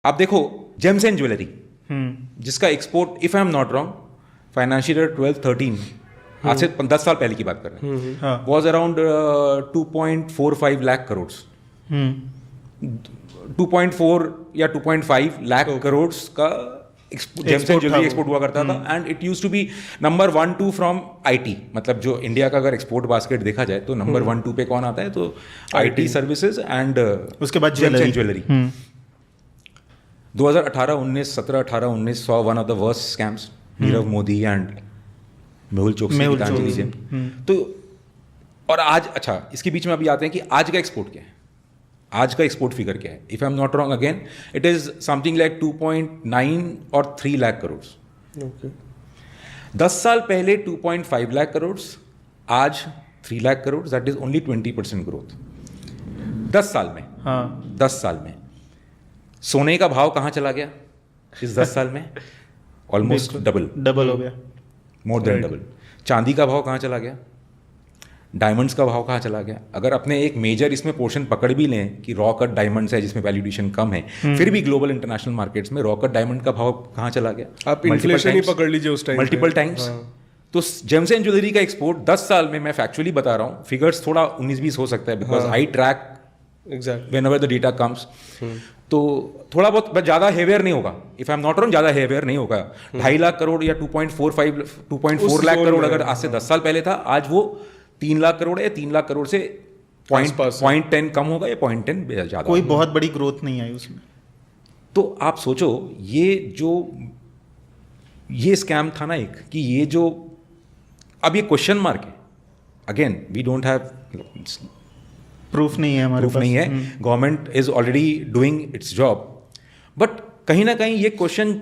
आप देखो James and jewellery, जिसका export if I am not wrong financial year 12-13 आज से 10 साल पहले की बात कर रहे हैं, वॉज अराउंड 2.45 लाख करोड़, 2.4 या 2.5 लाख करोड़ का जेम्स एंड ज्वेलरी एक्सपोर्ट हुआ करता था. And it used to be number 1-2 from IT. मतलब जो इंडिया का अगर एक्सपोर्ट बास्केट देखा जाए तो नंबर 1-2 पे कौन आता है, तो आईटी सर्विसेज एंड उसके बाद James and jewellery. 2018-19, 17-18-19 saw one of the worst scams, Nirav Modi and Mehul Choksi. तो और आज, अच्छा इसके बीच में अभी आते हैं कि आज का एक्सपोर्ट क्या है, आज का एक्सपोर्ट फिगर क्या है. If I am not wrong again it is something like 2.9 और 3 लाख करोड़. 10 साल पहले 2.5 लाख करोड़, आज 3 lakh crore. That is only 20% growth 10 साल में. 10 साल में सोने का भाव कहाँ चला गया इस 10 साल में? ऑलमोस्ट डबल हो गया, मोर देन डबल. चांदी का भाव कहाँ चला गया, डायमंड्स का भाव कहाँ चला गया. अगर अपने एक मेजर इसमें पोर्शन पकड़ भी लें कि रॉ कट डायमंड्स है जिसमें वैल्यूएशन कम है, फिर भी ग्लोबल इंटरनेशनल मार्केट्स में रॉ कट डायमंड का भाव कहाँ चला गया. आप इन्फ्लेशन ही पकड़ लीजिए उस टाइम, मल्टीपल टाइम्स. तो जेम्स एंड ज्वेलरी का एक्सपोर्ट 10 साल में, मैं फैक्चुअली बता रहा हूँ, फिगर्स थोड़ा 19-20 हो सकता है because I track whenever the data comes. तो थोड़ा बहुत ज़्यादा हेवियर नहीं होगा. If I am not wrong, ज़्यादा हेवियर नहीं होगा. 2.5 लाख करोड़ या 2.4 लाख करोड़ अगर आज से 10 साल पहले था, आज वो 3 लाख करोड़ है. 3 लाख करोड़ से 0.10 कम होगा या 0.10 ज़्यादा. कोई बहुत बड़ी ग्रोथ नहीं आई उसमें. तो आप सोचो ये स्कैम था ना एक, कि ये जो अब ये क्वेश्चन मार्क है. Again we don't have proof नहीं है हमारे पास. नहीं है. Government is already doing its job. But कहीं ना कहीं ये क्वेश्चन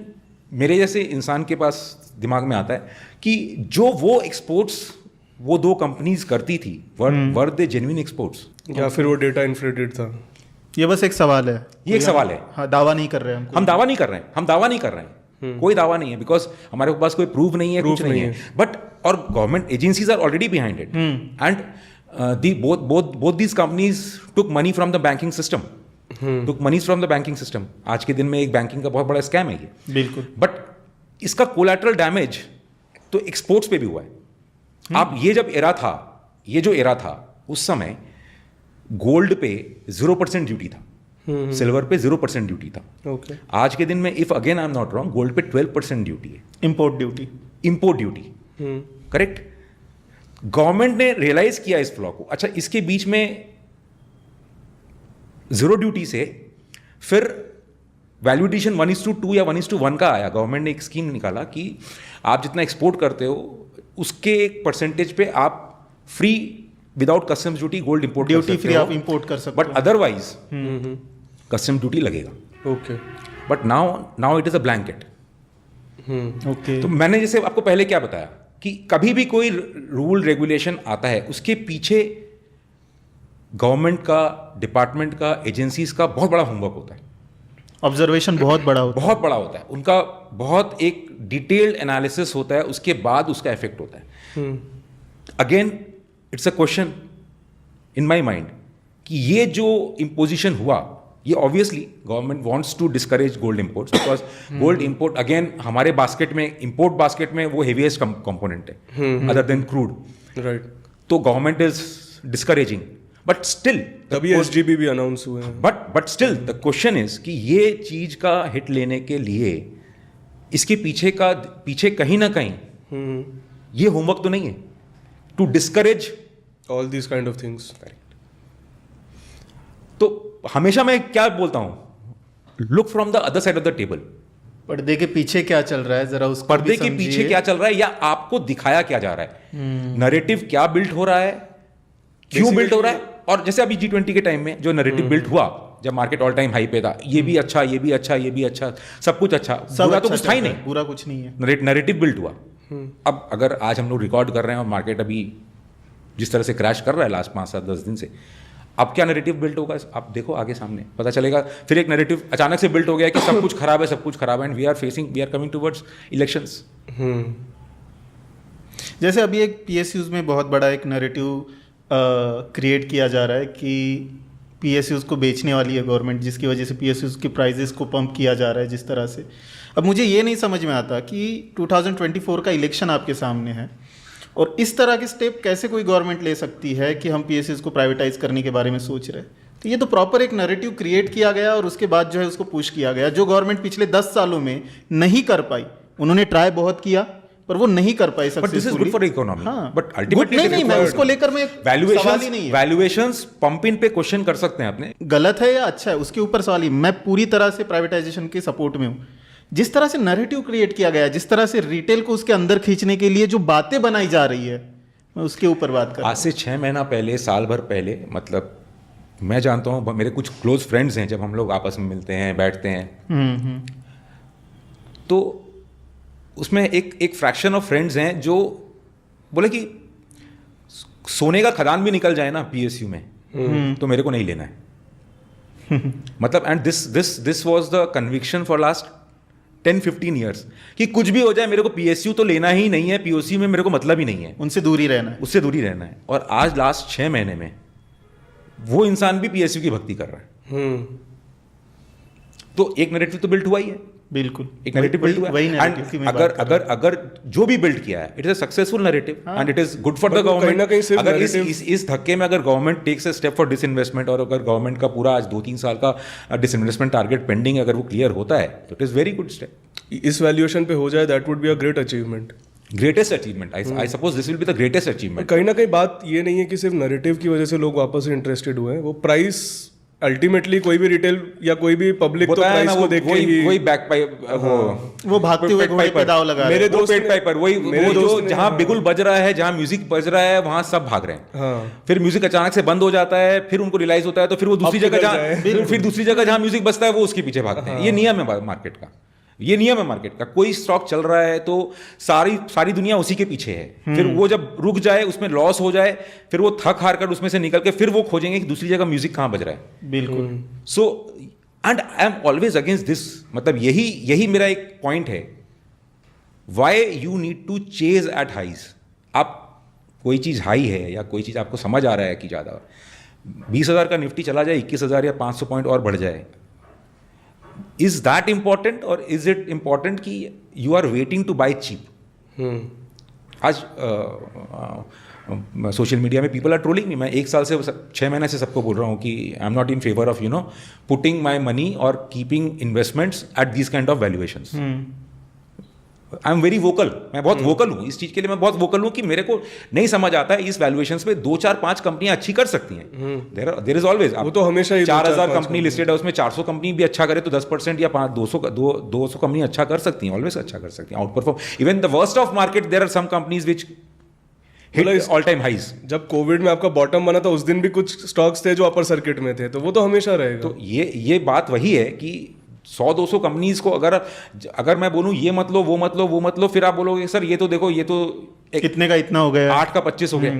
मेरे जैसे इंसान के पास दिमाग में आता है कि जो वो एक्सपोर्ट्स वो 2 कंपनीज करती थी, वर दे जेन्युइन एक्सपोर्ट्स या फिर वो डेटा इन्फ्लेटेड था. ये बस एक सवाल है. ये एक सवाल है. हाँ, दावा नहीं कर रहे हैं हम दावा नहीं कर रहे हैं. कोई दावा नहीं है बिकॉज हमारे पास कोई प्रूफ नहीं है, कुछ नहीं है. बट और government agencies are already behind it. And both these companies took money from the banking system. आज के दिन में एक बैंकिंग का बहुत बड़ा स्कैम है ये. बिल्कुल. बट इसका कोलैटरल डैमेज तो एक्सपोर्ट्स पे भी हुआ है. आप ये जो एरा था उस समय गोल्ड पे 0% ड्यूटी था, सिल्वर पे 0% ड्यूटी था. आज के दिन में if again I am not wrong, gold पे 12% ड्यूटी है. Import duty correct. गवर्नमेंट ने रियलाइज किया इस फ्लॉ को. अच्छा, इसके बीच में 0 ड्यूटी से फिर वैल्यू एडिशन 1:2 या 1:1 का आया. गवर्नमेंट ने एक स्कीम निकाला कि आप जितना एक्सपोर्ट करते हो उसके एक परसेंटेज पे आप free without customs duty gold import duty free आप इंपोर्ट कर सकते हो. बट अदरवाइज कस्टम ड्यूटी लगेगा. But now it is a blanket. तो मैंने जैसे आपको पहले क्या बताया कि कभी भी कोई रूल रेगुलेशन आता है उसके पीछे गवर्नमेंट का, डिपार्टमेंट का, एजेंसीज का बहुत बड़ा होमवर्क होता है. ऑब्जर्वेशन बहुत बड़ा होता है. उनका बहुत एक डिटेल्ड एनालिसिस होता है, उसके बाद उसका इफेक्ट होता है. Again it's a question in my mind कि ये जो इम्पोजिशन हुआ, ये obviously government wants to discourage gold imports because gold import again हमारे बास्केट में, इंपोर्ट बास्केट में वो हेवीएस्ट कंपोनेंट है अदर देन क्रूड. राइट. तो government is discouraging. But still तभी एसजीबी भी अनाउंस हुए हैं. But still the question is कि ये चीज का हिट लेने के लिए इसके पीछे कहीं ना कहीं ये होमवर्क तो नहीं है to discourage all these kind of things. तो हमेशा मैं क्या बोलता हूं, look from the other side of the table. पर्दे के पीछे क्या चल रहा है, जरा उस पर्दे के पीछे क्या चल रहा है या आपको दिखाया क्या जा रहा है, नैरेटिव क्या बिल्ट हो रहा है, क्यों बिल्ट हो रहा है. और जैसे अभी G20 के टाइम में जो नैरेटिव बिल्ट हुआ, जब मार्केट ऑल टाइम हाई पे था, ये भी अच्छा, ये भी अच्छा, ये भी अच्छा, सब कुछ अच्छा, बुरा तो कुछ था ही नहीं, बुरा कुछ नहीं है. नैरेटिव बिल्ट हुआ. अब अगर आज हम लोग रिकॉर्ड कर रहे हैं और मार्केट अभी जिस तरह से क्रैश कर रहा है लास्ट 5-7-10 दिन से, अब क्या नैरेटिव बिल्ट होगा आप देखो, आगे सामने पता चलेगा. फिर एक नैरेटिव अचानक से बिल्ट हो गया कि सब कुछ खराब है and we are coming towards elections. जैसे अभी एक PSUs में बहुत बड़ा एक नैरेटिव क्रिएट किया जा रहा है कि पीएसयूज को बेचने वाली है गवर्नमेंट, जिसकी वजह से पीएसयूज के प्राइजेस को पंप किया जा रहा है जिस तरह से। अब मुझे ये नहीं समझ में आता कि 2024 का इलेक्शन आपके सामने है और इस तरह के स्टेप कैसे कोई गवर्नमेंट ले सकती है कि हम पीएसयूज को प्राइवेटाइज करने के बारे में सोच रहे हैं। तो ये तो प्रॉपर एक नैरेटिव क्रिएट किया गया और उसके बाद जो है उसको पुश किया गया, जो गवर्नमेंट पिछले 10 सालों में नहीं कर पाई। उन्होंने ट्राई बहुत किया पर वो नहीं कर पाए successfully. But this is good for economy. But ultimately नहीं, मैं उसको लेकर मैं सवाल ही नहीं है। वैल्यूएशंस पंप इन पे क्वेश्चन कर सकते हैं अपने, गलत है या अच्छा है उसके ऊपर सवाल ही। मैं पूरी तरह से प्राइवेटाइजेशन के सपोर्ट में हूँ। जिस तरह से नैरेटिव क्रिएट किया गया है, जिस तरह से रिटेल को उसके अंदर खींचने के लिए जो बातें बनाई जा रही है, मैं उसके ऊपर बात कर रहा हूं। आज से 6 महीना पहले, साल भर पहले, मतलब मैं जानता हूँ, मेरे कुछ क्लोज फ्रेंड्स हैं, जब हम लोग आपस में मिलते हैं, बैठते हैं, तो उसमें एक फ्रैक्शन ऑफ फ्रेंड्स हैं जो बोले कि सोने का खदान भी निकल जाए ना पीएसयू में तो मेरे को नहीं लेना है। मतलब and this was the conviction for last 10-15 years कि कुछ भी हो जाए मेरे को पीएसयू तो लेना ही नहीं है, पीओसी में मेरे को मतलब ही नहीं है, उनसे दूर ही रहना है, उससे दूर ही रहना है। और आज लास्ट 6 महीने में वो इंसान भी पीएसयू की भक्ति कर रहा है। तो एक नैरेटिव तो बिल्ड हुआ ही है, बिल्कुल एक नैरेटिव बिल्ड हुआ है। अगर जो भी बिल्ड किया है, it is a successful narrative and it is good for the government. अगर इस धक्के में अगर government takes a step for disinvestment, और अगर गवर्नमेंट का पूरा आज 2-3 साल का डिसइन्वेस्टमेंट टारगेट पेंडिंग अगर वो क्लियर होता है तो it is very good step. इस वैल्यूएशन पे हो जाए, that would be a great achievement, greatest achievement. I suppose this will be the greatest achievement. कहीं ना कहीं बात ये नहीं है कि सिर्फ नैरेटिव की वजह से लोग वापस से इंटरेस्टेड हुए हैं, वो प्राइस अल्टीमेटली कोई भी रिटेल या कोई भी पब्लिक तो प्राइस को देख के ही वही बैक पाइप वो भागते हुए घोड़े पे दाव लगा मेरे दोस्त पेट पाइपर वही वो जो जहां बिगुल बज रहा है, जहां म्यूजिक बज रहा है, वहां सब भाग रहे हैं। फिर म्यूजिक अचानक से बंद हो जाता है, फिर उनको रियलाइज होता है, तो फिर वो दूसरी जगह जहां म्यूजिक बजता है वो उसके पीछे भागते हैं। ये नियम है मार्केट का, ये नियम है मार्केट का। कोई स्टॉक चल रहा है तो सारी दुनिया उसी के पीछे है। फिर वो जब रुक जाए, उसमें लॉस हो जाए, फिर वो थक हार कर उसमें से निकल के फिर वो खोजेंगे कि दूसरी जगह म्यूजिक कहां बज रहा है। बिल्कुल। So and I am always against this. मतलब यही मेरा एक पॉइंट है, why you need to chase at highs. आप कोई चीज हाई है या कोई चीज आपको समझ आ रहा है कि ज्यादा 20,000 का निफ्टी चला जाए, 21,000 या 500 पॉइंट और बढ़ जाए, is that important or is it important कि you are waiting to buy cheap? आज सोशल मीडिया में पीपल आर ट्रोलिंग मी। मैं 1 साल से 6 महीने से सबको बोल रहा हूँ कि I am not in favour of putting my money और keeping investments at this kind of valuations. I am very vocal, मैं बहुत वोकल हूँ इस चीज के लिए। मैं बहुत वोकल हूँ कि मेरे को नहीं समझ आता है इस वैल्यूएशंस पे 2-4-5 कंपनियां अच्छी कर सकती हैं। देयर इज ऑलवेज, वो तो हमेशा ही 4,000 कंपनी लिस्टेड है, उसमें 400 कंपनी भी अच्छा करे तो 10% या 200 कंपनी अच्छा कर सकती हैं, ऑलवेज अच्छा कर सकती हैं, outperform even the worst of market. There are some companies which hit all time highs. जब कोविड में आपका बॉटम बना था उस दिन भी कुछ स्टॉक्स थे जो अपर सर्किट में थे, तो वो तो हमेशा रहेगा। तो ये बात वही है कि 100-200 कंपनीज को अगर मैं बोलूं ये मत लो, वो मत लो, वो मत लो, फिर आप बोलोगे सर ये तो देखो, ये तो कितने का इतना हो गया, 8 का 25 हो गया।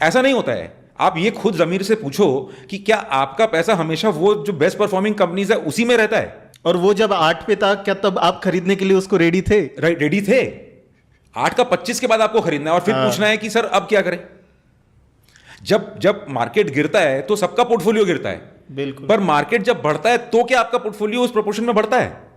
ऐसा नहीं होता है। आप ये खुद जमीर से पूछो कि क्या आपका पैसा हमेशा वो जो बेस्ट परफॉर्मिंग कंपनीज है उसी में रहता है? और वो जब 8 पे था, क्या तब आप खरीदने के लिए उसको रेडी थे? रेडी थे। 8 का 25 के बाद आपको खरीदना है और फिर पूछना है कि सर अब क्या करें। जब मार्केट गिरता है तो सबका पोर्टफोलियो गिरता है, बिल्कुल। पर मार्केट जब बढ़ता है तो क्या आपका पोर्टफोलियो उस प्रोपोर्शन में बढ़ता है?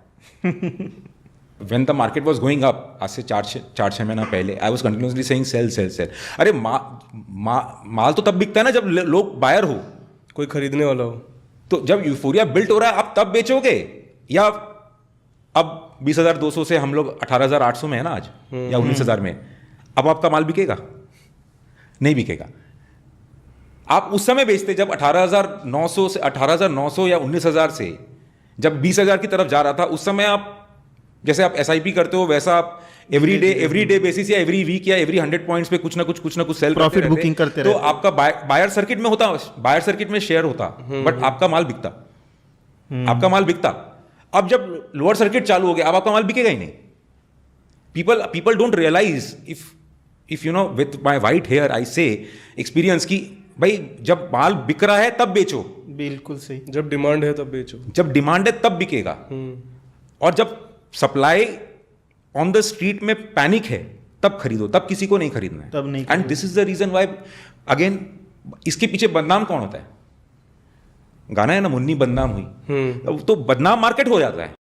When the market was going up, आज से 4-6 महीना पहले, I was continuously saying sell. अरे माल तो तब बिकता है ना जब लोग बायर हो, कोई खरीदने वाला हो। तो जब यूफोरिया बिल्ट हो रहा है आप तब बेचोगे, या अब 20,200 से हम लोग 18,800 में है ना आज, या 19,000 में, अब आपका माल बिकेगा? नहीं बिकेगा। आप उस समय बेचते जब 18,900 या 19,000 से जब 20,000 की तरफ जा रहा था, उस समय आप जैसे आप SIP करते हो वैसा आप एवरी डे बेसिस या एवरी वीक या एवरी 100 पॉइंट्स पे कुछ ना कुछ सेल प्रॉफिट बुकिंग करते तो आपका बायर सर्किट में होता, बायर सर्किट में शेयर होता, बट आपका माल बिकता। अब जब लोअर सर्किट चालू हो गया, अब आपका माल बिकेगा ही नहीं। People don't realise, if you know with my white hair I say experience की भाई जब माल बिक रहा है तब बेचो। बिल्कुल सही। जब डिमांड है तब बेचो, जब डिमांड है तब बिकेगा। और जब सप्लाई ऑन द स्ट्रीट में पैनिक है तब खरीदो, तब किसी को नहीं खरीदना है, तब नहीं। And this is the reason why, again, इसके पीछे बदनाम कौन होता है? गाना है ना, मुन्नी बदनाम हुई, तो बदनाम मार्केट हो जाता है।